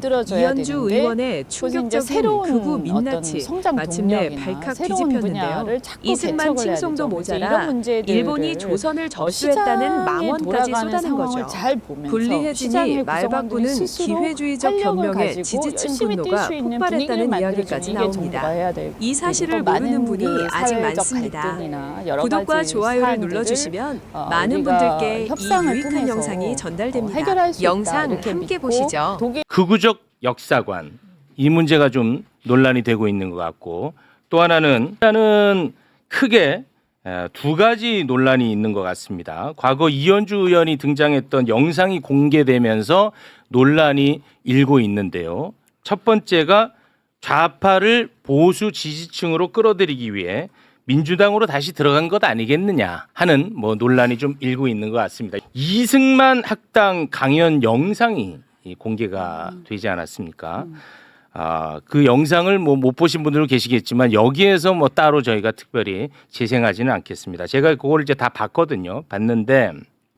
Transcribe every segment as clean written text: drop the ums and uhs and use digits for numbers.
들어줘야 이현주 되는데 의원의 충격적인 극우 민낯이 마침내 동력이나 발칵 새로운 뒤집혔는데요. 분야를 자꾸 이승만 개척을 해야 칭송도 되죠. 그래서 모자라 이런 문제들을 일본이 조선을 접수했다는 시장에 망언까지 돌아가는 쏟아낸 상황을 거죠. 잘 보면서 분리해지니 시장의 말 구성원들이 바꾸는 스스로 기회주의적 활력을 변명에 가지고 지지층 열심히 뛸 분노가 수 있는 폭발했다는 분위기를 만들어주는 이야기까지 이게 나옵니다. 정부가 해야 될 이 사실을 일이고, 모르는 많은 분이 그 아직 사회적 많습니다. 갈등이나 여러 구독과 가지 좋아요를 사안들을 눌러주시면 많은 우리가 분들께 이 협상을 유익한 통해서 영상이 전달됩니다. 해결할 수 있다, 영상 이렇게 함께 믿고 보시죠. 극우적 역사관, 이 문제가 좀 논란이 되고 있는 것 같고, 또 하나는 크게 두 가지 논란이 있는 것 같습니다. 과거 이현주 의원이 등장했던 영상이 공개되면서 논란이 일고 있는데요. 첫 번째가 좌파를 보수 지지층으로 끌어들이기 위해 민주당으로 다시 들어간 것 아니겠느냐 하는 논란이 좀 일고 있는 것 같습니다. 이승만 학당 강연 영상이 공개가 되지 않았습니까? 그 영상을 못 보신 분들도 계시겠지만 여기에서 따로 저희가 특별히 재생하지는 않겠습니다. 제가 그걸 이제 다 봤거든요. 봤는데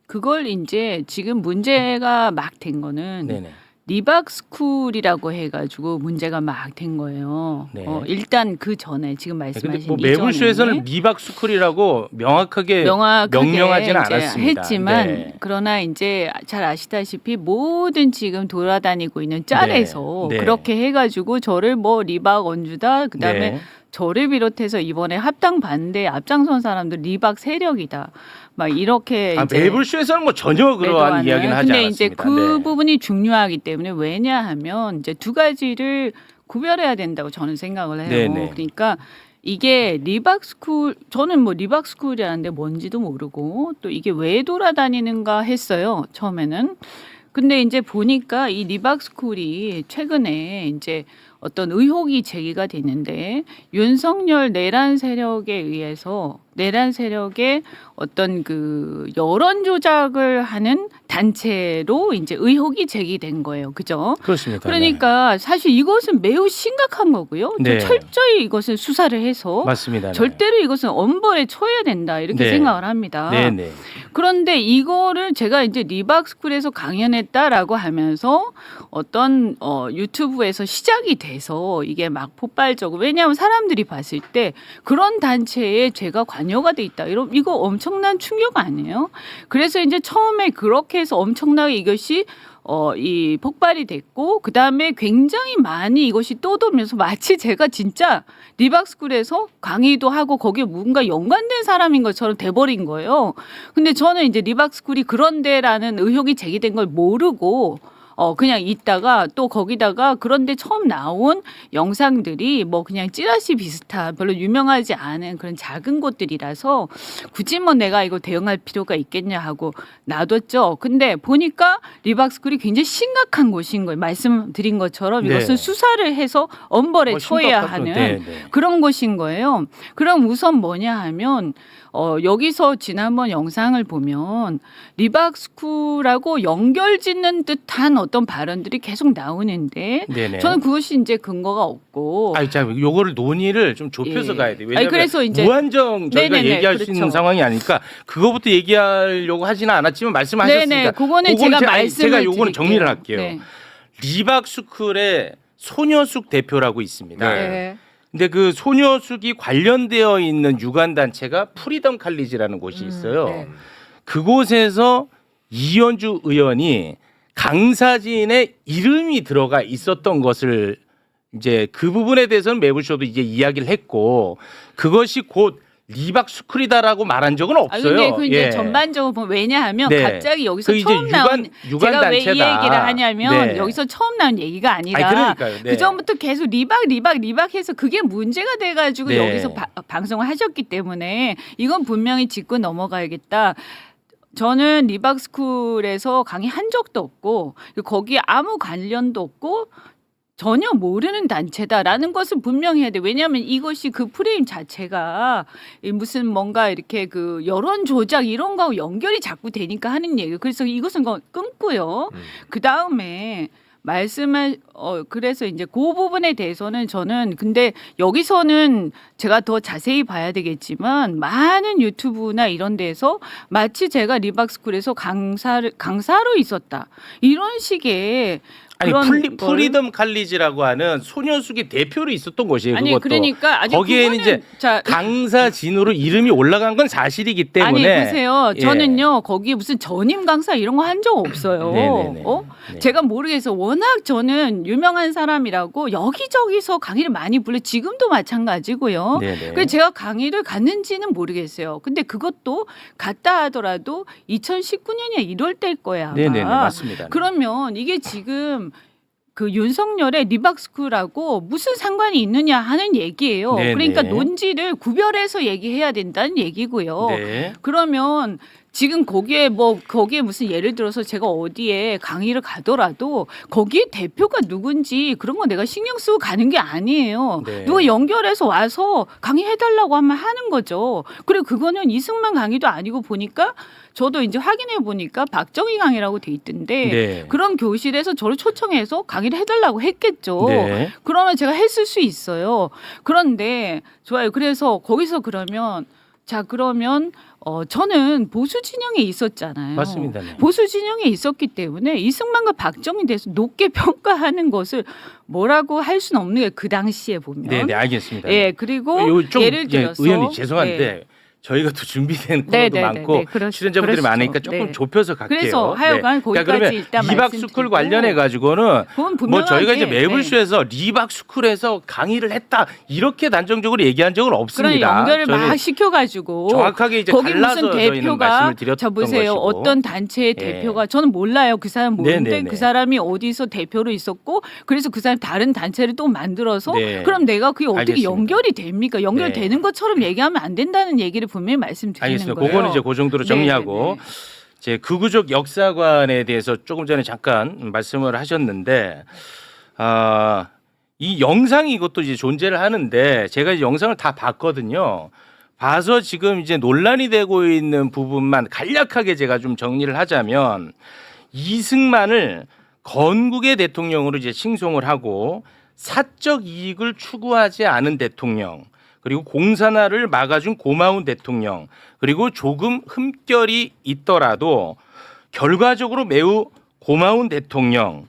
그걸 이제 지금 문제가 막 된 거는 네네. 리박스쿨이라고 해가지고 문제가 막 된 거예요. 네. 일단 그 전에 지금 근데 말씀하신 매불쇼에서는 리박스쿨이라고 명확하게 명명하지는 이제 않았습니다. 했지만 네. 그러나 이제 잘 아시다시피 모든 지금 돌아다니고 있는 짤에서 네. 그렇게 해가지고 저를 리박 원주다 그다음에 네. 저를 비롯해서 이번에 합당 반대에 앞장선 사람들 리박 세력이다. 막 이렇게 이제 매불쇼에서는 전혀 그러한 이야기는 하지 근데 않았습니다. 이제 그 네. 부분이 중요하기 때문에 왜냐하면 이제 두 가지를 구별해야 된다고 저는 생각을 해요. 네네. 그러니까 이게 리박스쿨 저는 리박스쿨이라는데 뭔지도 모르고 또 이게 왜 돌아다니는가 했어요. 처음에는. 근데 이제 보니까 이 리박스쿨이 최근에 이제 어떤 의혹이 제기가 됐는데 윤석열 내란 세력에 의해서 내란 세력의 어떤 그 여론 조작을 하는 단체로 이제 의혹이 제기된 거예요. 그죠? 그렇습니다. 그러니까 사실 이것은 매우 심각한 거고요. 네. 철저히 이것을 수사를 해서 맞습니다. 네. 절대로 이것은 엄벌에 처해야 된다 이렇게 네. 생각을 합니다. 네네. 그런데 이거를 제가 이제 리박스쿨에서 강연했다라고 하면서 어떤 유튜브에서 시작이 돼서 이게 막 폭발적으로 왜냐하면 사람들이 봤을 때 그런 단체에 제가 관여가 돼 있다. 이거 엄청난 충격 아니에요? 그래서 이제 처음에 그렇게 해서 엄청나게 이것이 이 폭발이 됐고 그 다음에 굉장히 많이 이것이 떠돌면서 마치 제가 진짜 리박스쿨에서 강의도 하고 거기에 뭔가 연관된 사람인 것처럼 돼버린 거예요. 근데 저는 이제 리박스쿨이 그런데라는 의혹이 제기된 걸 모르고 그냥 있다가 또 거기다가 그런데 처음 나온 영상들이 그냥 찌라시 비슷한 별로 유명하지 않은 그런 작은 곳들이라서 굳이 내가 이거 대응할 필요가 있겠냐 하고 놔뒀죠. 근데 보니까 리박스쿨이 굉장히 심각한 곳인 거예요. 말씀드린 것처럼 이것은 네. 수사를 해서 엄벌에 처해야 심각하죠. 하는 네. 그런 곳인 거예요. 그럼 우선 뭐냐 하면 여기서 지난번 영상을 보면 리박스쿨하고 연결짓는 듯한 어떤 발언들이 계속 나오는데 네네. 저는 그것이 이제 근거가 없고 요거를 논의를 좀 좁혀서 예. 가야 돼요. 왜냐하면 그래서 이제 무한정 저희가 네네네, 얘기할 수 있는 그렇죠. 상황이 아니니까 그거부터 얘기하려고 하지는 않았지만 말씀하셨으니까 네네, 그거는 제가 말씀을 제가 요거는 드릴게요. 정리를 할게요. 네. 리박스쿨의 소녀숙 대표라고 있습니다. 네. 근데 그 소녀숙이 관련되어 있는 유관 단체가 프리덤 칼리지라는 곳이 있어요. 네. 그곳에서 이현주 의원이 강사진의 이름이 들어가 있었던 것을 이제 그 부분에 대해서는 매불쇼도 이제 이야기를 했고 그것이 곧 리박스쿨이다라고 말한 적은 없어요. 근데 그 이제 예. 전반적으로 보면 왜냐하면 네. 갑자기 여기서 그 이제 처음 나온 유관 제가 왜 이 단체다. 얘기를 하냐면 네. 여기서 처음 나온 얘기가 아니라 그러니까요. 네. 그 전부터 계속 리박해서 그게 문제가 돼가지고 네. 여기서 방송을 하셨기 때문에 이건 분명히 짚고 넘어가야겠다. 저는 리박스쿨에서 강의한 적도 없고 거기에 아무 관련도 없고 전혀 모르는 단체다라는 것을 분명히 해야 돼. 왜냐하면 이것이 그 프레임 자체가 무슨 뭔가 이렇게 그 여론 조작 이런 거하고 연결이 자꾸 되니까 하는 얘기예요. 그래서 이것은 끊고요. 그 다음에 말씀을 그래서 이제 그 부분에 대해서는 저는 근데 여기서는 제가 더 자세히 봐야 되겠지만 많은 유튜브나 이런 데서 마치 제가 리박스쿨에서 강사로 있었다 이런 식의 아니 그런 프리덤 칼리지라고 하는 소녀숙이 대표로 있었던 곳이에요. 아니 그것도. 그러니까 아니 거기에는 이제 강사진으로 이름이 올라간 건 사실이기 때문에 아니 보세요. 예. 저는요 거기 무슨 전임 강사 이런 거 한 적 없어요. 네네네. 네. 제가 모르겠어. 워낙 저는 유명한 사람이라고 여기저기서 강의를 많이 불러. 지금도 마찬가지고요. 네네. 그래서 제가 강의를 갔는지는 모르겠어요. 근데 그것도 갔다 하더라도 2019년이야 이럴 때일 거야. 아마. 네네네 맞습니다. 그러면 이게 지금 그 윤석열의 리박스쿨하고 무슨 상관이 있느냐 하는 얘기예요. 네네. 그러니까 논지를 구별해서 얘기해야 된다는 얘기고요. 네. 그러면 지금 거기에 무슨 예를 들어서 제가 어디에 강의를 가더라도 거기에 대표가 누군지 그런 거 내가 신경 쓰고 가는 게 아니에요. 네. 누가 연결해서 와서 강의해달라고 하면 하는 거죠. 그리고 그거는 이승만 강의도 아니고 보니까 저도 이제 확인해 보니까 박정희 강의라고 돼 있던데 네. 그런 교실에서 저를 초청해서 강의를 해달라고 했겠죠. 네. 그러면 제가 했을 수 있어요. 그런데 좋아요. 그래서 거기서 그러면 저는 보수 진영에 있었잖아요. 맞습니다. 네. 보수 진영에 있었기 때문에 이승만과 박정희에 대해서 높게 평가하는 것을 뭐라고 할 수는 없는 게 그 당시에 보면. 네, 알겠습니다. 예, 그리고 좀, 예를 들어서 의원님 죄송한데 예. 저희가 또 준비된 네, 코너도 네, 많고 네, 네. 출연자분들이 그러시죠. 많으니까 조금 네. 좁혀서 갈게요. 그래서 하여간 거기까지 그러면 일단 리박스쿨 말씀드리고. 관련해 가지고는 그건 뭐 저희가 이제 분명하게, 매불쇼에서 리박스쿨에서 강의를 했다 이렇게 단정적으로 얘기한 적은 그런 없습니다. 연결을 저는 막 시켜가지고 정확하게 이제 거기 갈라서 무슨 저희는 대표가 말씀을 드렸던 자 보세요. 것이고. 어떤 단체의 예. 대표가 저는 몰라요. 그 사람 모르는데 네네네. 그 사람이 어디서 대표로 있었고 그래서 그 사람 다른 단체를 또 만들어서 네. 그럼 내가 그게 어떻게 알겠습니다. 연결이 됩니까? 연결되는 네. 것처럼 얘기하면 안 된다는 얘기를 분명히 말씀드리는 알겠습니다. 거예요. 그거는 이제 그 정도로 정리하고 네네네. 이제 극우적 역사관에 대해서 조금 전에 잠깐 말씀을 하셨는데 이 영상이 이것도 이제 존재를 하는데 제가 이제 영상을 다 봤거든요. 봐서 지금 이제 논란이 되고 있는 부분만 간략하게 제가 좀 정리를 하자면 이승만을 건국의 대통령으로 이제 칭송을 하고 사적 이익을 추구하지 않은 대통령 그리고 공산화를 막아준 고마운 대통령 그리고 조금 흠결이 있더라도 결과적으로 매우 고마운 대통령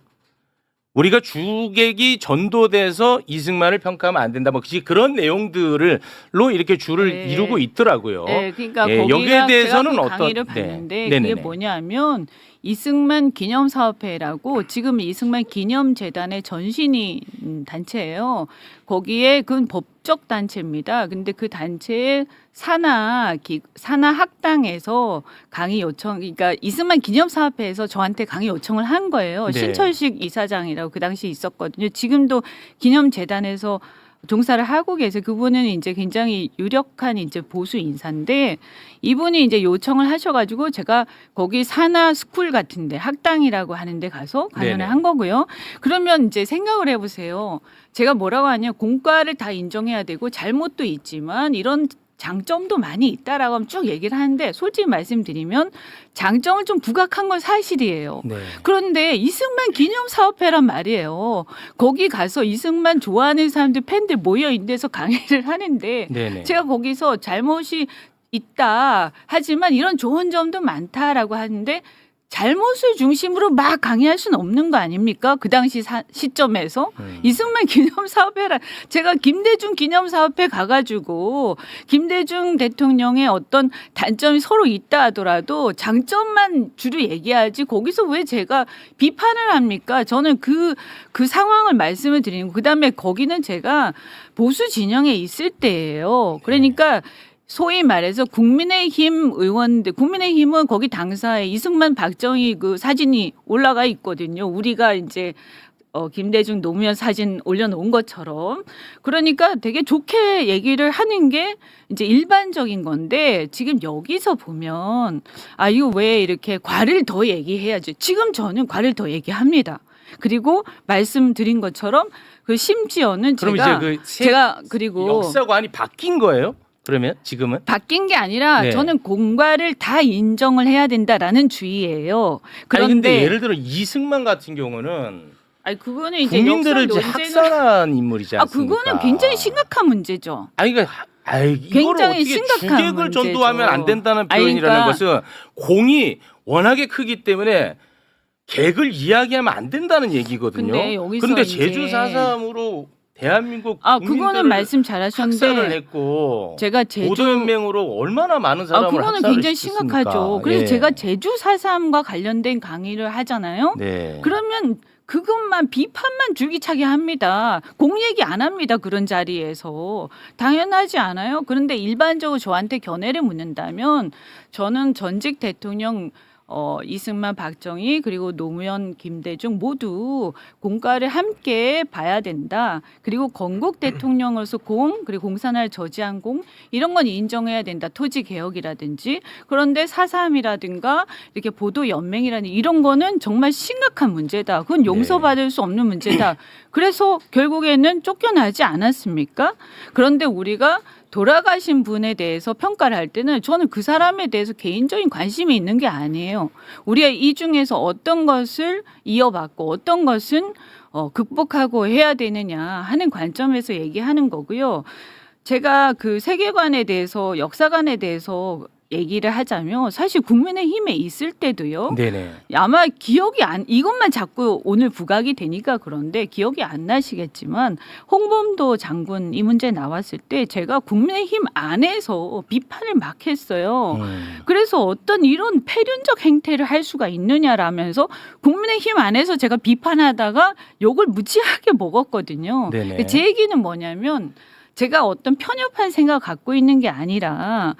우리가 주객이 전도돼서 이승만을 평가하면 안 된다. 뭐 그런 내용들로 이렇게 줄을 네. 이루고 있더라고요. 네, 그러니까 예, 거기가 여기에 대해서는 제가 그 어떤 강의를 네. 봤는데 네네네. 그게 뭐냐면 이승만 기념사업회라고 지금 이승만 기념재단의 전신이 단체예요. 거기에 그건 법적 단체입니다. 근데 그 단체의 산하 학당에서 강의 요청, 그러니까 이승만 기념사업회에서 저한테 강의 요청을 한 거예요. 네. 신철식 이사장이라고 그 당시 있었거든요. 지금도 기념재단에서 종사를 하고 계세요. 그분은 이제 굉장히 유력한 이제 보수 인사인데 이분이 이제 요청을 하셔가지고 제가 거기 산하 스쿨 같은데 학당이라고 하는데 가서 강연을 네네. 한 거고요. 그러면 이제 생각을 해보세요. 제가 뭐라고 하냐 공과를 다 인정해야 되고 잘못도 있지만 이런 장점도 많이 있다라고 하면 쭉 얘기를 하는데 솔직히 말씀드리면 장점을 좀 부각한 건 사실이에요. 네. 그런데 이승만 기념사업회란 말이에요. 거기 가서 이승만 좋아하는 사람들 팬들 모여 있는 데서 강의를 하는데 네네. 제가 거기서 잘못이 있다 하지만 이런 좋은 점도 많다라고 하는데 잘못을 중심으로 막 강의할 수는 없는 거 아닙니까? 그 당시 시점에서 이승만 기념사업회라 제가 김대중 기념사업회 가가지고 김대중 대통령의 어떤 단점이 서로 있다 하더라도 장점만 주로 얘기하지 거기서 왜 제가 비판을 합니까? 저는 그 상황을 말씀을 드리는 거. 그다음에 거기는 제가 보수 진영에 있을 때예요. 그러니까 소위 말해서 국민의힘 의원들, 국민의힘은 거기 당사에 이승만, 박정희 그 사진이 올라가 있거든요. 우리가 이제 김대중 노무현 사진 올려놓은 것처럼. 그러니까 되게 좋게 얘기를 하는 게 이제 일반적인 건데 지금 여기서 보면 이거 왜 이렇게 과를 더 얘기해야지. 지금 저는 과를 더 얘기합니다. 그리고 말씀드린 것처럼 그 심지어는 그럼 제가 이제 제가 그리고 역사관이 바뀐 거예요? 그러면 지금은? 바뀐 게 아니라 네. 저는 공과를 다 인정을 해야 된다라는 주의예요. 아니 그런데 근데 예를 들어 이승만 같은 경우는 그거는 이제 국민들을 이제 역사 논쟁은 학살한 인물이지 않습니까? 그거는 굉장히 심각한 문제죠. 이거를 굉장히 어떻게 심각한 주객을 문제죠. 전도하면 안 된다는 아니, 표현이라는 그러니까 것은 공이 워낙에 크기 때문에 객을 이야기하면 안 된다는 얘기거든요. 근데 여기서 그런데 이제 제주 4.3으로 대한민국 그거는 국민들을 말씀 학살을 잘하셨는데 했고 제가 제주 보도연맹으로 얼마나 많은 사람을 그거는 학살을 굉장히 시켰습니까? 심각하죠. 그래서 예. 제가 제주 4.3과 관련된 강의를 하잖아요. 네. 그러면 그것만 비판만 줄기차게 합니다. 공 얘기 안 합니다. 그런 자리에서. 당연하지 않아요. 그런데 일반적으로 저한테 견해를 묻는다면 저는 전직 대통령 이승만, 박정희 그리고 노무현, 김대중 모두 공과를 함께 봐야 된다. 그리고 건국 대통령으로서 공 그리고 공산화를 저지한 공 이런 건 인정해야 된다. 토지 개혁이라든지 그런데 4.3이라든가 이렇게 보도 연맹이라는 이런 거는 정말 심각한 문제다. 그건 용서받을 수 없는 문제다. 그래서 결국에는 쫓겨나지 않았습니까? 그런데 우리가 돌아가신 분에 대해서 평가를 할 때는 저는 그 사람에 대해서 개인적인 관심이 있는 게 아니에요. 우리가 이 중에서 어떤 것을 이어받고 어떤 것은 극복하고 해야 되느냐 하는 관점에서 얘기하는 거고요. 제가 그 세계관에 대해서 역사관에 대해서 얘기를 하자면 사실 국민의힘에 있을 때도요. 네네. 아마 기억이 이것만 자꾸 오늘 부각이 되니까 그런데 기억이 안 나시겠지만 홍범도 장군 이 문제 나왔을 때 제가 국민의힘 안에서 비판을 막 했어요. 그래서 어떤 이런 패륜적 행태를 할 수가 있느냐라면서 국민의힘 안에서 제가 비판하다가 욕을 무지하게 먹었거든요. 네네. 제 얘기는 뭐냐면 제가 어떤 편협한 생각을 갖고 있는 게 아니라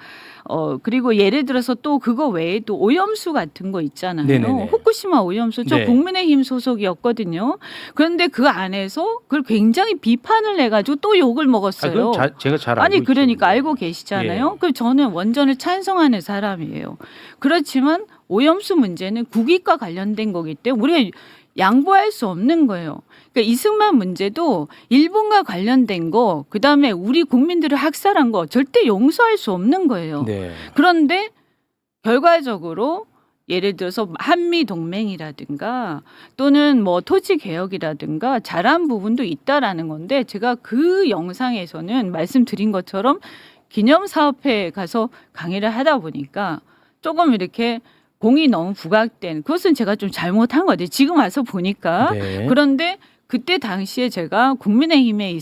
그리고 예를 들어서 또 그거 외에도 오염수 같은 거 있잖아요. 네네네. 후쿠시마 오염수 저 네. 국민의힘 소속이었거든요. 그런데 그 안에서 그걸 굉장히 비판을 해가지고 또 욕을 먹었어요. 제가 잘 알고 아니 있죠. 그러니까 알고 계시잖아요. 예. 그 저는 원전을 찬성하는 사람이에요. 그렇지만 오염수 문제는 국익과 관련된 거기 때문에 우리가 양보할 수 없는 거예요. 그러니까 이승만 문제도 일본과 관련된 거, 그다음에 우리 국민들을 학살한 거 절대 용서할 수 없는 거예요. 네. 그런데 결과적으로 예를 들어서 한미 동맹이라든가 또는 뭐 토지 개혁이라든가 잘한 부분도 있다라는 건데 제가 그 영상에서는 말씀드린 것처럼 기념사업회에 가서 강의를 하다 보니까 조금 이렇게 공이 너무 부각된 그것은 제가 좀 잘못한 거죠. 지금 와서 보니까. 네. 그런데 그때 당시에 제가 국민의힘에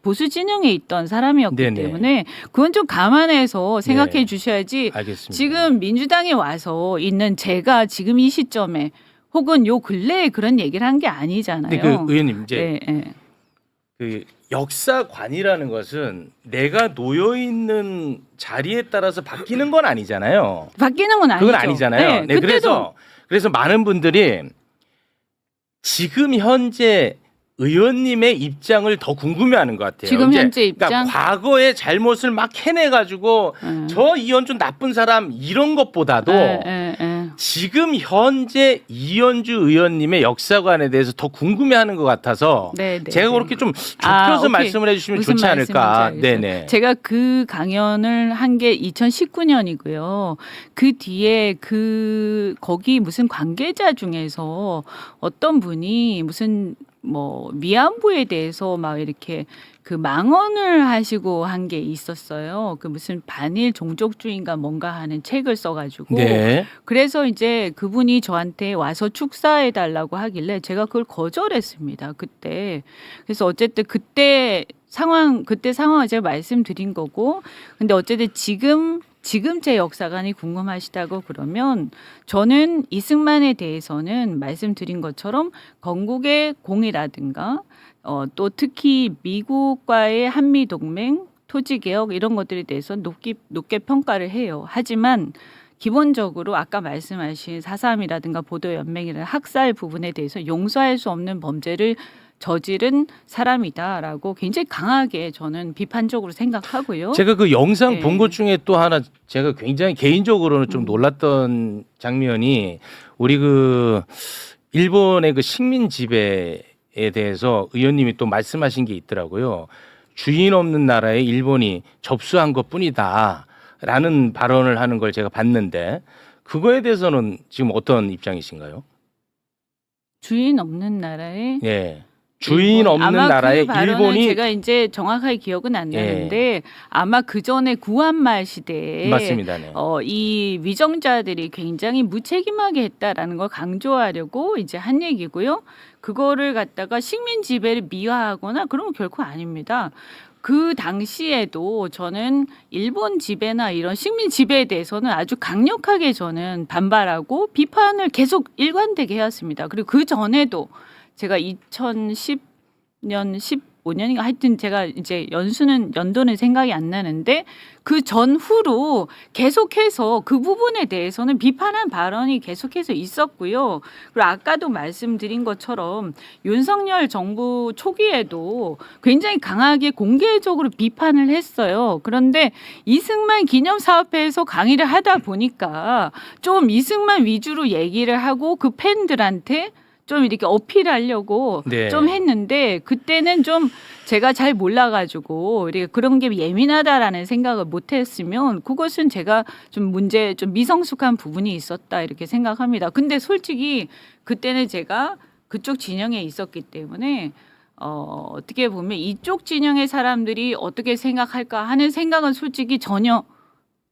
보수 진영에 있던 사람이었기 네네. 때문에 그건 좀 감안해서 생각해 네. 주셔야지. 알겠습니다. 지금 민주당에 와서 있는 제가 지금 이 시점에 혹은 요 근래에 그런 얘기를 한 게 아니잖아요. 근데 그 의원님 이제 네, 네. 그 역사관이라는 것은 내가 놓여 있는 자리에 따라서 바뀌는 건 아니잖아요. 바뀌는 건 아니죠. 그건 아니잖아요. 네, 그때도 그래서 많은 분들이 지금 현재 의원님의 입장을 더 궁금해하는 것 같아요. 지금 이제 현재 입장? 그러니까 과거의 잘못을 막 해내가지고 저 이현주 나쁜 사람 이런 것보다도 지금 현재 이현주 의원님의 역사관에 대해서 더 궁금해하는 것 같아서 제가 그렇게 좀 좁혀서 말씀을 해주시면 좋지 않을까. 네네. 제가 그 강연을 한 게 2019년이고요. 그 뒤에 거기 무슨 관계자 중에서 어떤 분이 무슨 뭐 위안부에 대해서 막 이렇게 그 망언을 하시고 한 게 있었어요. 그 무슨 반일 종족주의인가 뭔가 하는 책을 써가지고. 네. 그래서 이제 그분이 저한테 와서 축사해 달라고 하길래 제가 그걸 거절했습니다. 그때. 그래서 어쨌든 그때 상황을 제가 말씀드린 거고. 근데 어쨌든 지금 제 역사관이 궁금하시다고 그러면 저는 이승만에 대해서는 말씀드린 것처럼 건국의 공이라든가 또 특히 미국과의 한미동맹, 토지개혁 이런 것들에 대해서 높게 평가를 해요. 하지만 기본적으로 아까 말씀하신 4.3이라든가 보도연맹이라는 학살 부분에 대해서 용서할 수 없는 범죄를 저지른 사람이다라고 굉장히 강하게 저는 비판적으로 생각하고요. 제가 그 영상 네. 본 것 중에 또 하나 제가 굉장히 개인적으로는 좀 놀랐던 장면이 우리 그 일본의 그 식민 지배에 대해서 의원님이 또 말씀하신 게 있더라고요. 주인 없는 나라에 일본이 접수한 것뿐이다라는 발언을 하는 걸 제가 봤는데 그거에 대해서는 지금 어떤 입장이신가요? 주인 없는 나라에 예. 주인 없는 아마 나라에 그 발언은 일본이 제가 이제 정확하게 기억은 안 나는데 아마 그 전에 구한말 시대에 맞습니다. 네. 이 위정자들이 굉장히 무책임하게 했다라는 걸 강조하려고 이제 한 얘기고요. 그거를 갖다가 식민 지배를 미화하거나 그런 건 결코 아닙니다. 그 당시에도 저는 일본 지배나 이런 식민 지배에 대해서는 아주 강력하게 저는 반발하고 비판을 계속 일관되게 해왔습니다. 그리고 그 전에도 제가 2010년 15년인가 하여튼 제가 이제 연도는 생각이 안 나는데 그 전후로 계속해서 그 부분에 대해서는 비판한 발언이 계속해서 있었고요. 그리고 아까도 말씀드린 것처럼 윤석열 정부 초기에도 굉장히 강하게 공개적으로 비판을 했어요. 그런데 이승만 기념사업회에서 강의를 하다 보니까 좀 이승만 위주로 얘기를 하고 그 팬들한테 좀 이렇게 어필하려고 네. 좀 했는데 그때는 좀 제가 잘 몰라가지고 이렇게 그런 게 예민하다라는 생각을 못했으면 그것은 제가 좀 미성숙한 부분이 있었다 이렇게 생각합니다. 근데 솔직히 그때는 제가 그쪽 진영에 있었기 때문에 어떻게 보면 이쪽 진영의 사람들이 어떻게 생각할까 하는 생각은 솔직히 전혀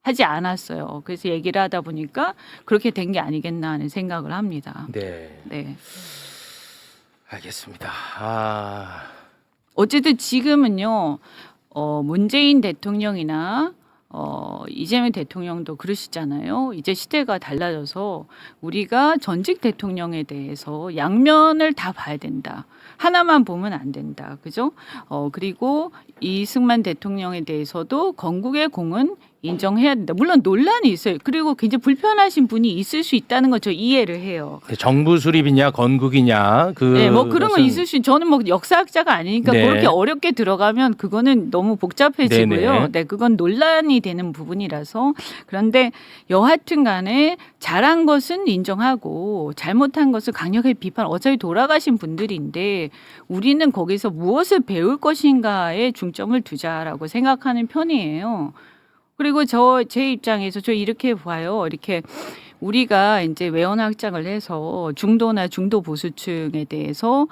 하지 않았어요. 그래서 얘기를 하다 보니까 그렇게 된 게 아니겠나 하는 생각을 합니다. 네. 네. 알겠습니다. 어쨌든 지금은요, 문재인 대통령이나 이재명 대통령도 그러시잖아요. 이제 시대가 달라져서 우리가 전직 대통령에 대해서 양면을 다 봐야 된다. 하나만 보면 안 된다. 그죠? 그리고 이승만 대통령에 대해서도 건국의 공은 인정해야 된다. 물론 논란이 있어요. 그리고 굉장히 불편하신 분이 있을 수 있다는 걸 저 이해를 해요. 정부 수립이냐 건국이냐 네, 뭐 그런 건 있을 수. 저는 뭐 역사학자가 아니니까 네. 그렇게 어렵게 들어가면 그거는 너무 복잡해지고요. 네네. 네, 그건 논란이 되는 부분이라서. 그런데 여하튼간에 잘한 것은 인정하고 잘못한 것을 강력하게 비판. 어차피 돌아가신 분들인데 우리는 거기서 무엇을 배울 것인가에 중점을 두자라고 생각하는 편이에요. 그리고 제 입장에서 저 이렇게 봐요. 이렇게 우리가 이제 외연 확장을 해서 중도나 중도 보수층에 대해서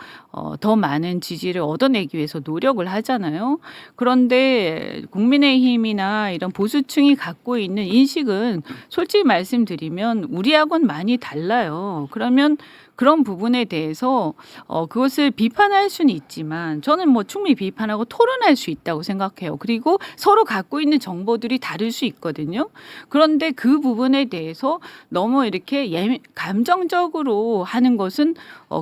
더 많은 지지를 얻어내기 위해서 노력을 하잖아요. 그런데 국민의힘이나 이런 보수층이 갖고 있는 인식은 솔직히 말씀드리면 우리하고는 많이 달라요. 그러면 그런 부분에 대해서 그것을 비판할 수는 있지만 저는 뭐 충분히 비판하고 토론할 수 있다고 생각해요. 그리고 서로 갖고 있는 정보들이 다를 수 있거든요. 그런데 그 부분에 대해서 너무 이렇게 감정적으로 하는 것은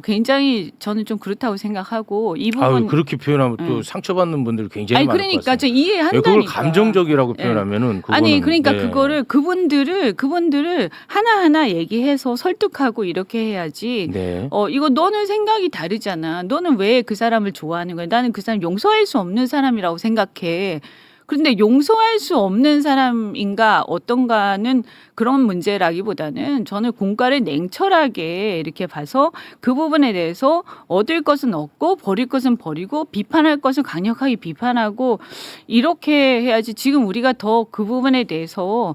굉장히 저는 좀 그렇다고 생각하고 이 부분 그렇게 표현하면 또 상처받는 분들 굉장히 많을 것 그러니까 같습니다. 저 이해한다니까. 그걸 감정적이라고 표현하면은 그거는, 아니 그러니까 네. 그거를 그분들을 하나하나 얘기해서 설득하고 이렇게 해야지. 네. 이거 너는 생각이 다르잖아. 너는 왜 그 사람을 좋아하는 거야? 나는 그 사람 용서할 수 없는 사람이라고 생각해. 그런데 용서할 수 없는 사람인가 어떤가는 그런 문제라기보다는 저는 공과를 냉철하게 이렇게 봐서 그 부분에 대해서 얻을 것은 얻고 버릴 것은 버리고 비판할 것은 강력하게 비판하고 이렇게 해야지. 지금 우리가 더 그 부분에 대해서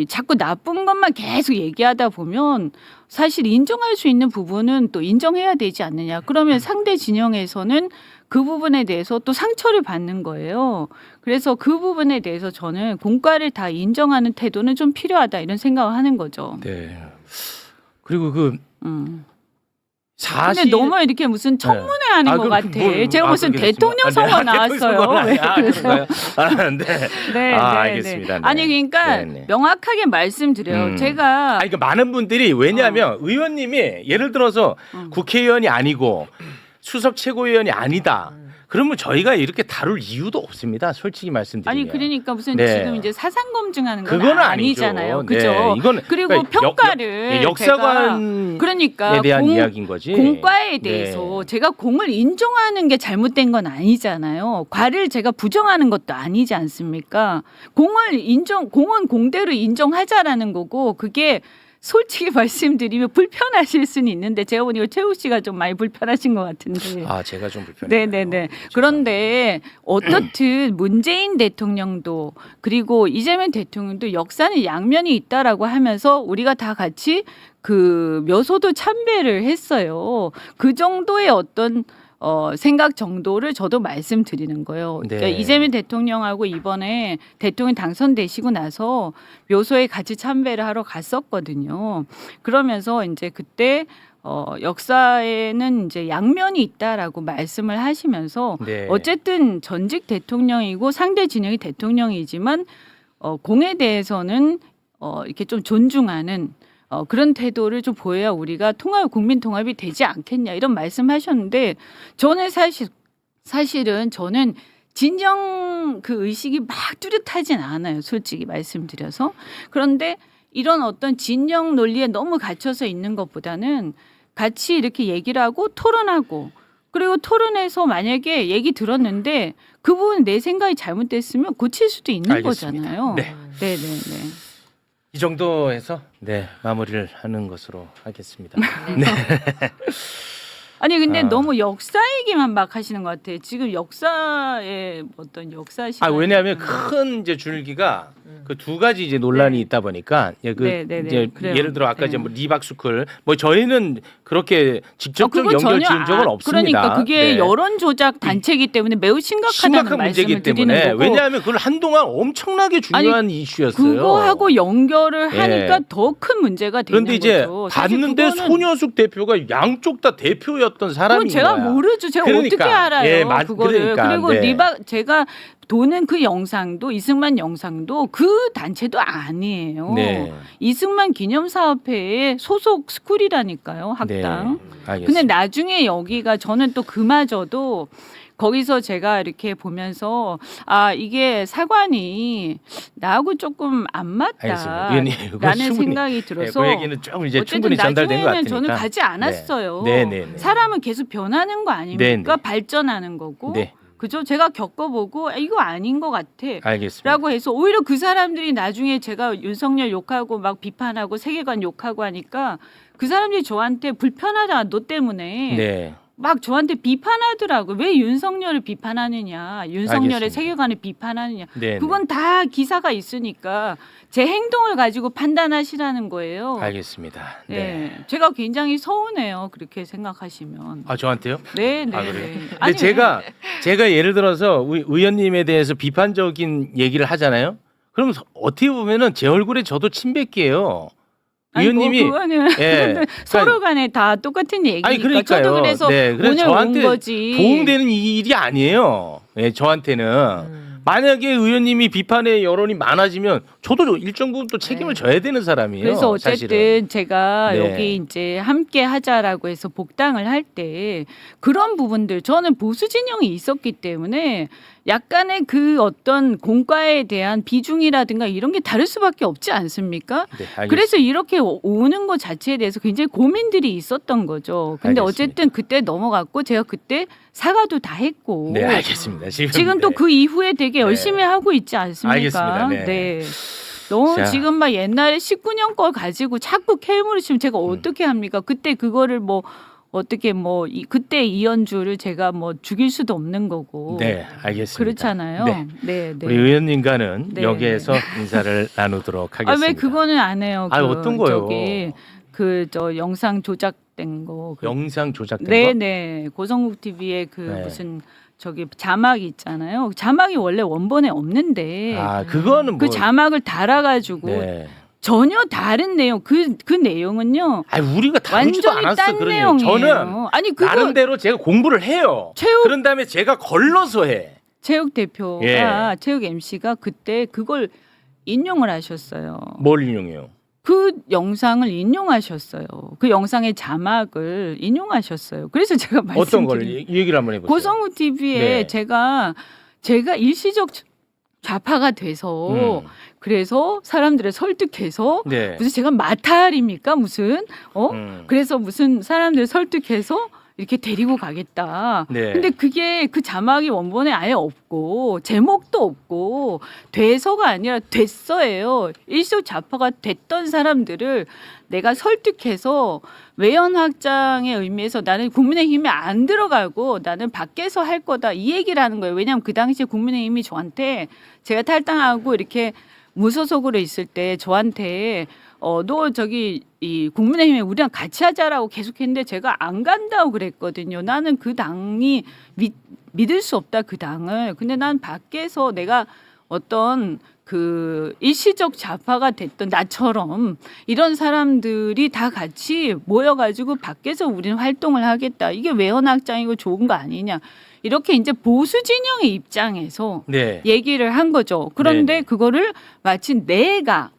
자꾸 나쁜 것만 계속 얘기하다 보면 사실 인정할 수 있는 부분은 또 인정해야 되지 않느냐. 그러면 상대 진영에서는 그 부분에 대해서 또 상처를 받는 거예요. 그래서 그 부분에 대해서 저는 공과를 다 인정하는 태도는 좀 필요하다 이런 생각을 하는 거죠. 네. 그리고 그 근데 너무 이렇게 무슨 청문회 하는 것 같아. 제가 무슨 대통령 선거 나왔어요. 왜 그러세요? 네. 알겠습니다. 네. 아니 그러니까 네. 명확하게 말씀드려요. 제가 아니 그 많은 분들이 왜냐하면 의원님이 예를 들어서 국회의원이 아니고 수석 최고위원이 아니다. 그러면 저희가 이렇게 다룰 이유도 없습니다. 솔직히 말씀드리면. 아니 그러니까 무슨 네. 지금 이제 사상 검증하는 건 그거는 아니잖아요. 아니죠. 그죠? 네. 이건 그리고 그러니까 평가를 역사관에 그러니까 대한 이야기인 거지. 공과에 대해서 제가 공을 인정하는 게 잘못된 건 아니잖아요. 과를 제가 부정하는 것도 아니지 않습니까? 공은 공대로 인정하자라는 거고 그게 솔직히 말씀드리면 불편하실 수는 있는데 제가 보니까 최욱 씨가 좀 많이 불편하신 것 같은데. 아, 제가 좀 불편해요. 네네네. 그런데 어떻든 문재인 대통령도 그리고 이재명 대통령도 역사는 양면이 있다라고 하면서 우리가 다 같이 그 묘소도 참배를 했어요. 그 정도의 어떤 생각 정도를 저도 말씀드리는 거예요. 네. 그러니까 이재명 대통령하고 이번에 대통령 당선되시고 나서 묘소에 같이 참배를 하러 갔었거든요. 그러면서 이제 그때 역사에는 이제 양면이 있다라고 말씀을 하시면서 네. 어쨌든 전직 대통령이고 상대 진영이 대통령이지만 공에 대해서는 이렇게 좀 존중하는 그런 태도를 좀 보여야 우리가 국민 통합이 되지 않겠냐 이런 말씀하셨는데 저는 사실은 저는 진영 그 의식이 막 뚜렷하진 않아요. 솔직히 말씀드려서. 그런데 이런 어떤 진영 논리에 너무 갇혀서 있는 것보다는 같이 이렇게 얘기를 하고 토론하고 그리고 토론해서 만약에 얘기 들었는데 그 부분 내 생각이 잘못됐으면 고칠 수도 있는 알겠습니다. 거잖아요. 네. 네네네. 이 정도에서 마무리를 하는 것으로 하겠습니다. 아니 근데 아. 너무 역사 얘기만 막 하시는 것 같아요. 지금 역사의 어떤 역사 시간. 왜냐하면 큰 이제 줄기가 그 두 가지 이제 논란이 네. 있다 보니까 네, 네, 네. 이제 그래요. 예를 들어 아까 네. 이제 뭐 리박스쿨 뭐 저희는 그렇게 직접적 그거 연결 전혀 지은 적은 없습니다. 그러니까 그게 네. 여론 조작 단체이기 때문에 매우 심각하다는 심각한 문제이기 말씀을 드리는 때문에 거고. 왜냐하면 그걸 한동안 엄청나게 중요한 이슈였어요. 그거하고 연결을 예. 하니까 더 큰 문제가 되는 그런데 이제 거죠. 사실 봤는데 그거는 손효숙 대표가 양쪽 다 대표였던 사람인 그건 제가 거야. 모르죠. 제가 그러니까. 어떻게 알아요? 예, 그거를. 그러니까. 그리고 네. 제가 도는 그 영상도 이승만 영상도 그 단체도 아니에요. 네. 이승만 기념사업회의 소속 스쿨이라니까요. 학당. 네. 알겠습니다. 근데 나중에 여기가 저는 또 그마저도 거기서 제가 이렇게 보면서 이게 사관이 나하고 조금 안 알겠습니다. 의원님, 그거 맞다라는 충분히, 생각이 들어서 그 얘기는 좀 이제 어쨌든 충분히 전달된 것 나중에는 같으니까. 저는 가지 않았어요. 네. 네. 사람은 계속 변하는 거 아닙니까? 네. 발전하는 거고. 네. 그죠? 제가 겪어보고 이거 아닌 것 같아. 알겠습니다. 라고 해서 오히려 그 사람들이 나중에 제가 윤석열 욕하고 막 비판하고 세계관 욕하고 하니까 그 사람들이 저한테 불편하다 너 때문에 네. 막 저한테 비판하더라고. 왜 윤석열을 비판하느냐. 윤석열의 알겠습니다. 세계관을 비판하느냐. 네. 그건 다 기사가 있으니까 제 행동을 가지고 판단하시라는 거예요. 알겠습니다. 네. 네. 제가 굉장히 서운해요. 그렇게 생각하시면. 저한테요? 네, 네. 아, 그래요? 네. 근데 아니, 제가 예를 들어서 의원님에 대해서 비판적인 얘기를 하잖아요. 그럼 어떻게 보면은 제 얼굴에 저도 침뱉기예요. 의원님이 그거는 예. 서로 간에 다 똑같은 얘기니까. 아니 그러니까요. 저도 그래서 네, 그래서 오늘 저한테 온 거지. 도움되는 일이 아니에요. 예, 저한테는. 만약에 의원님이 비판의 여론이 많아지면 저도 일정 부분 또 책임을 져야 되는 사람이에요. 그래서 어쨌든 사실은. 제가 네. 여기 이제 함께 하자라고 해서 복당을 할 때 그런 부분들 저는 보수 진영이 있었기 때문에 약간의 그 어떤 공과에 대한 비중이라든가 이런 게 다를 수밖에 없지 않습니까? 네, 알겠습니다. 그래서 이렇게 오는 것 자체에 대해서 굉장히 고민들이 있었던 거죠. 근데 알겠습니다. 어쨌든 그때 넘어갔고 제가 그때 사과도 다 했고 네, 알겠습니다. 지금 또 네. 그 이후에 되게 열심히 하고 있지 않습니까? 알겠습니다. 네. 너무 자. 지금 막 옛날에 19년 걸 가지고 자꾸 캐물을 치면 제가 어떻게 합니까? 그때 그거를 뭐 어떻게 그때 이현주를 제가 뭐 죽일 수도 없는 거고. 네, 알겠습니다. 그렇잖아요. 네. 네, 네. 우리 의원님과는 네. 여기에서 인사를 나누도록 하겠습니다. 왜 그거는 안 해요? 어떤 거요? 저기 영상 조작된 거. 영상 조작된 네, 거? 네. 고성국 TV에 네. 무슨 저기 자막이 있잖아요. 자막이 원래 원본에 없는데 그거는 그 자막을 달아가지고 네. 전혀 다른 내용. 그 내용은요. 우리가 다루지도 완전히 않았어 딴 그런 내용이에요. 저는 아니 그거 나름대로 제가 공부를 해요. 그런 다음에 제가 걸러서 해. 체육 대표가 예. 체육 MC가 그때 그걸 인용을 하셨어요. 뭘 인용해요? 그 영상을 인용하셨어요. 그 영상의 자막을 인용하셨어요. 그래서 제가 어떤 걸 말씀드린 얘기를 한번 해보세요. 고성우 TV에 네. 제가 일시적 좌파가 돼서 음. 그래서 사람들을 설득해서 네. 무슨 제가 마탈입니까 무슨 음. 그래서 무슨 사람들을 설득해서 이렇게 데리고 가겠다. 네. 근데 그게 그 자막이 원본에 아예 없고 제목도 없고 돼서가 아니라 됐어예요. 일시적 좌파가 됐던 사람들을 내가 설득해서 외연 확장의 의미에서 나는 국민의힘에 안 들어가고 나는 밖에서 할 거다 이 얘기를 하는 거예요. 왜냐하면 그 당시에 국민의힘이 저한테 제가 탈당하고 이렇게 무소속으로 있을 때 저한테 너 저기 이 국민의힘에 우리랑 같이 하자라고 계속했는데 제가 안 간다고 그랬거든요. 나는 그 당이 믿을 수 없다 그 당을. 근데 난 밖에서 내가 어떤 그 일시적 좌파가 됐던 나처럼 이런 사람들이 다 같이 모여가지고 밖에서 우리는 활동을 하겠다. 이게 외연확장이고 좋은 거 아니냐. 이렇게 이제 보수 진영의 입장에서 네. 얘기를 한 거죠. 그런데 네네. 그거를 마치 내가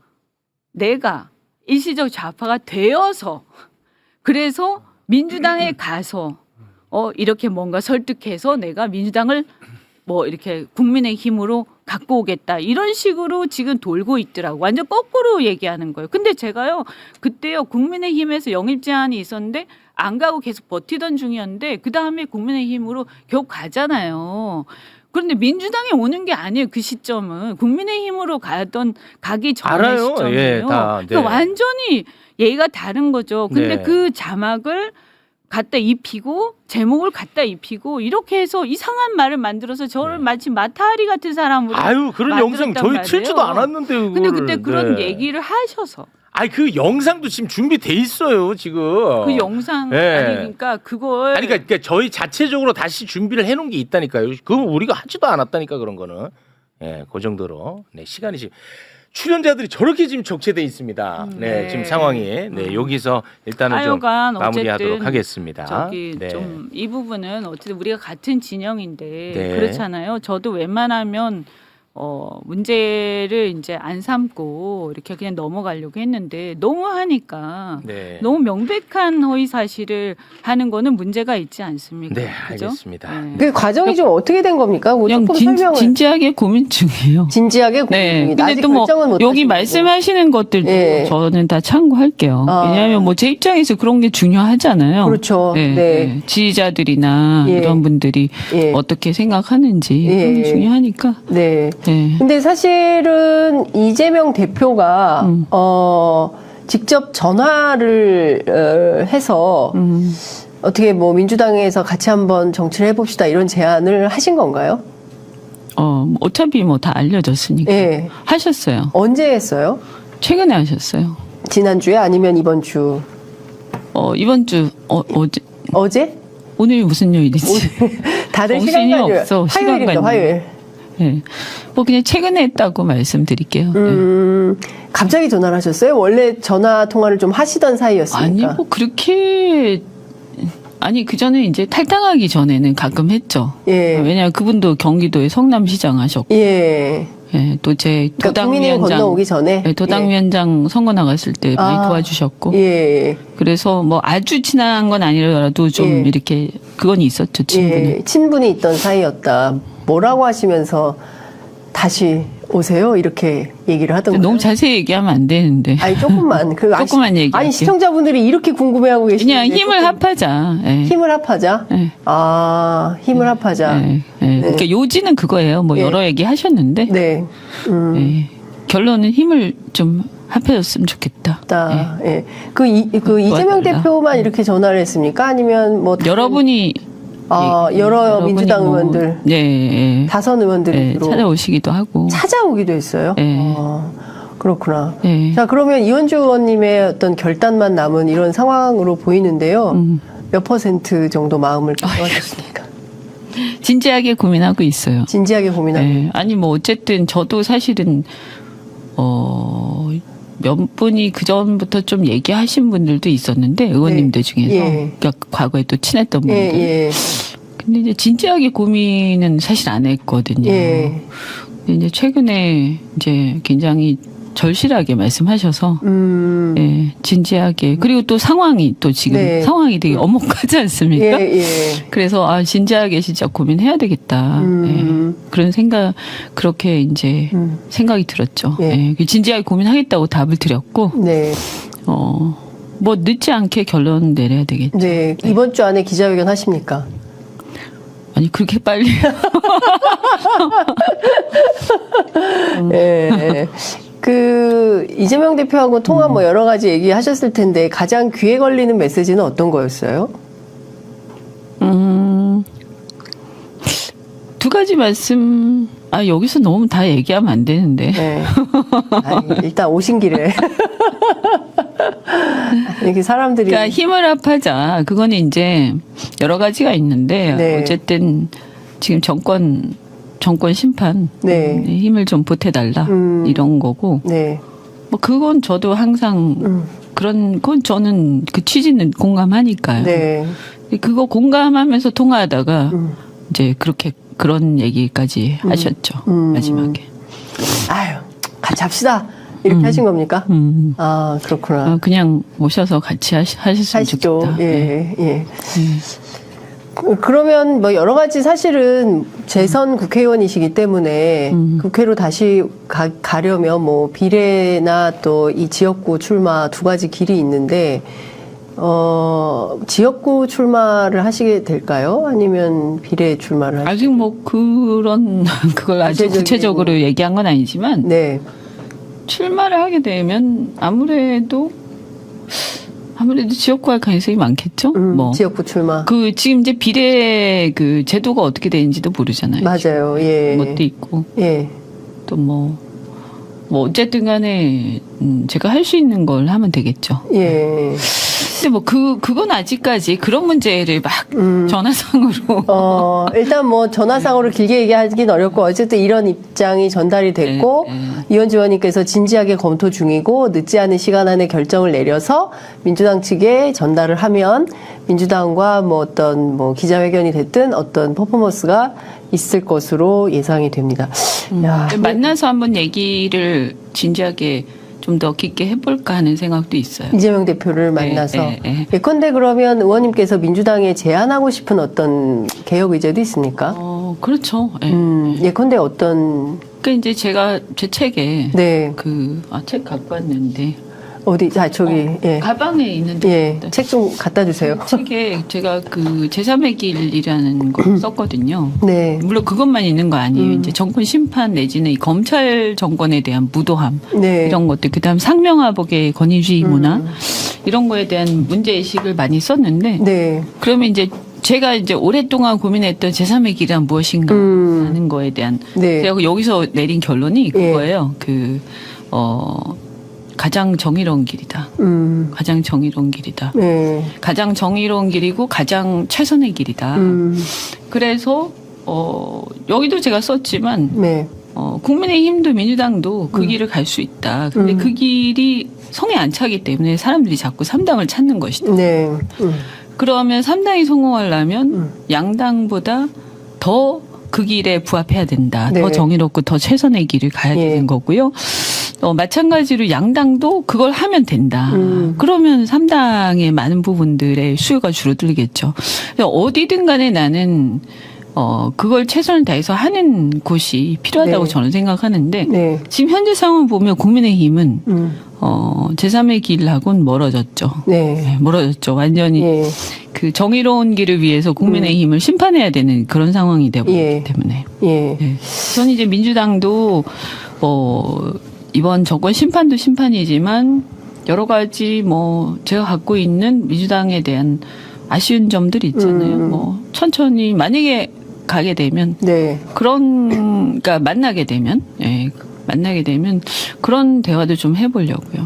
일시적 좌파가 되어서 그래서 민주당에 가서 이렇게 뭔가 설득해서 내가 민주당을 뭐 이렇게 국민의힘으로 갖고 오겠다 이런 식으로 지금 돌고 있더라고. 완전 거꾸로 얘기하는 거예요. 근데 제가요 그때요 국민의힘에서 영입 제안이 있었는데 안 가고 계속 버티던 중이었는데 그 다음에 국민의힘으로 겨우 가잖아요. 그런데 민주당에 오는 게 아니에요. 그 시점은 국민의힘으로 가기 전의 알아요. 시점이에요. 예, 다, 네. 그러니까 완전히 얘기가 다른 거죠. 근데 네. 그 자막을 갖다 입히고 제목을 갖다 입히고 이렇게 해서 이상한 말을 만들어서 저를 마치 마타리 같은 사람으로 아유 그런 영상 만들었단 저희 말이에요. 틀지도 않았는데 그거를. 근데 그때 그런 네. 얘기를 하셔서 아니 그 영상도 지금 준비돼 있어요 지금. 그 영상 네. 아니 그러니까 그걸 아니 그러니까 저희 자체적으로 다시 준비를 해놓은 게 있다니까요. 그거 우리가 하지도 않았다니까 그런 거는. 예, 그 정도로 네 시간이 지금 출연자들이 저렇게 지금 적체돼 있습니다. 네, 네. 지금 상황이 네 여기서 일단은 좀 하여간 마무리하도록 어쨌든 하겠습니다. 저기 네. 좀 이 부분은 어쨌든 우리가 같은 진영인데 네. 그렇잖아요. 저도 웬만하면 문제를 이제 안 삼고 이렇게 그냥 넘어가려고 했는데 너무 하니까 네. 너무 명백한 허위 사실을 하는 거는 문제가 있지 않습니까? 네, 그죠? 알겠습니다. 네. 그 과정이 좀 어떻게 된 겁니까? 뭐 그냥 조금 설명을 진지하게 고민 중이에요. 진지하게 고민 네. 중이다. 근데 아직 또 뭐 결정은 못 여기 하시고. 말씀하시는 것들도 예. 저는 다 참고할게요. 아. 왜냐하면 뭐 제 입장에서 그런 게 중요하잖아요. 그렇죠. 네. 네. 네. 지지자들이나 예. 이런 분들이 예. 어떻게 생각하는지 예. 그런 게 중요하니까. 네. 네. 근데 사실은 이재명 대표가 직접 전화를 해서 어떻게 뭐 민주당에서 같이 한번 정치를 해봅시다 이런 제안을 하신 건가요? 어차피 뭐 다 알려졌으니까 예. 하셨어요. 언제 했어요? 최근에 하셨어요. 지난주에 아니면 이번 주? 이번 주 어제 어제? 오늘이 무슨 요일이지? 다들 정신이 시간관리 없어, 화요일입니다. 시간관리. 화요일. 네. 뭐 그냥 최근에 했다고 말씀드릴게요. 갑자기 전화를 하셨어요? 원래 전화 통화를 좀 하시던 사이였습니까? 아니 뭐 그렇게 아니 그 전에 이제 탈당하기 전에는 가끔 했죠. 예. 왜냐하면 그분도 경기도에 성남시장 하셨고, 예. 또 제 그러니까 국민의힘 건너오기 전에. 도당위원장 선거 나갔을 때 많이 아. 도와주셨고, 예. 그래서 뭐 아주 친한 건 아니더라도 좀 예. 이렇게 그건 있었죠 친분은. 예. 친분이 있던 사이였다. 뭐라고 하시면서 다시 오세요? 이렇게 얘기를 하던가요? 너무 자세히 얘기하면 안 되는데. 아니 조금만 조금만 얘기할게요. 아니 시청자분들이 이렇게 궁금해하고 계시는데 그냥 힘을 조금 합하자. 예. 힘을 합하자. 예. 아 힘을 합하자. 예. 예. 그러니까 요지는 그거예요. 뭐 예. 여러 얘기 하셨는데 네. 예. 결론은 힘을 좀 합해줬으면 좋겠다. 예. 그 이재명 도와달라. 대표만 이렇게 전화를 했습니까? 아니면 뭐 다른- 여러분이 여러 여러분이 민주당 뭐, 의원들 예. 다선 의원들이 예. 주로 찾아오시기도 하고. 찾아오기도 했어요. 예. 그렇구나. 예. 자 그러면 이현주 의원님의 어떤 결단만 남은 이런 상황으로 보이는데요. 몇 퍼센트 정도 마음을 가져가셨습니까? 진지하게 고민하고 있어요. 진지하게 고민하고. 예. 아니 뭐 어쨌든 저도 사실은 몇 분이 그 전부터 좀 얘기하신 분들도 있었는데 의원님들 중에서 예. 그러니까 과거에 또 친했던 분들. 예. 근데 이제 진지하게 고민은 사실 안 했거든요. 예. 근데 이제 최근에 이제 굉장히 절실하게 말씀하셔서 예, 진지하게 그리고 또 상황이 또 지금 네. 상황이 되게 엄혹하지 않습니까? 예. 그래서 진지하게 진짜 고민해야 되겠다. 예, 그런 생각 그렇게 이제 생각이 들었죠. 예. 예, 진지하게 고민하겠다고 답을 드렸고 네. 뭐 늦지 않게 결론 내려야 되겠죠. 네, 이번 주 안에 기자회견 하십니까? 아니 그렇게 빨리 예. 그 이재명 대표하고 통화 뭐 여러 가지 얘기하셨을 텐데 가장 귀에 걸리는 메시지는 어떤 거였어요? 두 가지 말씀. 여기서 너무 다 얘기하면 안 되는데. 네. 아니, 일단 오신 길에 이렇게 사람들이 그러니까 힘을 합하자. 그거는 이제 여러 가지가 있는데 네. 어쨌든 지금 정권 심판 네. 힘을 좀 보태달라 이런 거고. 네. 뭐 그건 저도 항상 건 저는 그 취지는 공감하니까요. 네. 그거 공감하면서 통화하다가 이제 그런 얘기까지 하셨죠. 마지막에. 아유, 같이 합시다. 이렇게 하신 겁니까? 아, 그렇구나. 그냥 모셔서 같이 하셨으면 하시죠. 좋겠다. 네. 예. 그러면 뭐 여러 가지 사실은 재선 국회의원이시기 때문에 국회로 다시 가려면 뭐 비례나 또 이 지역구 출마 두 가지 길이 있는데 지역구 출마를 하시게 될까요? 아니면 비례 출마를 하시게 아직 뭐 그걸 아주 구체적으로 얘기한 건 아니지만 네. 출마를 하게 되면 아무래도 지역구 할 가능성이 많겠죠. 뭐 지역구 출마. 지금 이제 비례 그 제도가 어떻게 되는지도 모르잖아요. 맞아요. 예. 것도 있고 예. 또 뭐 어쨌든 간에 제가 할 수 있는 걸 하면 되겠죠. 예. 근데 뭐 그건 아직까지 그런 문제를 막 전화상으로 일단 뭐 전화상으로 길게 얘기하긴 어렵고 어쨌든 이런 입장이 전달이 됐고 이현주 의원님께서 진지하게 검토 중이고 늦지 않은 시간 안에 결정을 내려서 민주당 측에 전달을 하면 민주당과 뭐 어떤 뭐 기자회견이 됐든 어떤 퍼포먼스가 있을 것으로 예상이 됩니다. 야, 만나서 한번 얘기를 진지하게 좀 더 깊게 해볼까 하는 생각도 있어요. 이재명 대표를 만나서. 예컨대 그러면 의원님께서 민주당에 제안하고 싶은 어떤 개혁 의제도 있습니까? 그렇죠. 예컨대 어떤. 그러니까 이제 제가 제 책에 네. 책 갖고 왔는데 어디? 저기. 예. 가방에 있는데. 예. 책 좀 갖다 주세요. 책에 제가 제3의 길이라는 걸 썼거든요. 네. 물론 그것만 있는 거 아니에요. 이제 정권 심판 내지는 이 검찰 정권에 대한 무도함 네. 이런 것들, 그다음 상명하복의 권위주의 문화 이런 거에 대한 문제의식을 많이 썼는데 네. 그러면 이제 제가 이제 오랫동안 고민했던 제3의 길은 무엇인가 하는 거에 대한 네. 제가 여기서 내린 결론이 그거예요. 가장 정의로운 길이다. 가장 정의로운 길이다. 네. 가장 정의로운 길이고 가장 최선의 길이다. 그래서 여기도 제가 썼지만 네. 국민의힘도 민주당도 그 길을 갈 수 있다. 근데 그 길이 성에 안 차기 때문에 사람들이 자꾸 3당을 찾는 것이다. 네. 그러면 3당이 성공하려면 양당보다 더 그 길에 부합해야 된다. 네. 더 정의롭고 더 최선의 길을 가야 되는 거고요. 마찬가지로 양당도 그걸 하면 된다. 그러면 3당의 많은 부분들의 수요가 줄어들겠죠. 어디든 간에 나는 그걸 최선을 다해서 하는 곳이 필요하다고 네. 저는 생각하는데 네. 지금 현재 상황을 보면 국민의힘은 제3의 길하고는 멀어졌죠. 네. 멀어졌죠. 완전히 예. 그 정의로운 길을 위해서 국민의힘을 심판해야 되는 그런 상황이 되어버렸기 때문에. 예. 저는 이제 민주당도 이번 정권 심판도 심판이지만 여러 가지 제가 갖고 있는 민주당에 대한 아쉬운 점들이 있잖아요. 천천히 만약에 가게 되면 네. 그러니까 만나게 되면 그런 대화도 좀 해보려고요.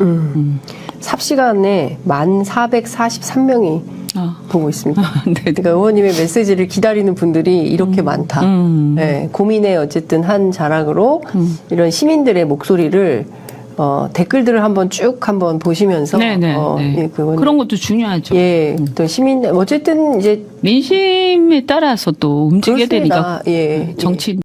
삽시간에 1,443명이 보고 있습니다. 네. 그러니까 의원님의 메시지를 기다리는 분들이 이렇게 많다. 네, 고민의 어쨌든 한 자락으로 이런 시민들의 목소리를 댓글들을 한번 보시면서 네네. 예, 그런 것도 중요하죠. 예, 또 시민 어쨌든 이제 민심에 따라서 또 움직여야 그렇습니다. 되니까 예. 정치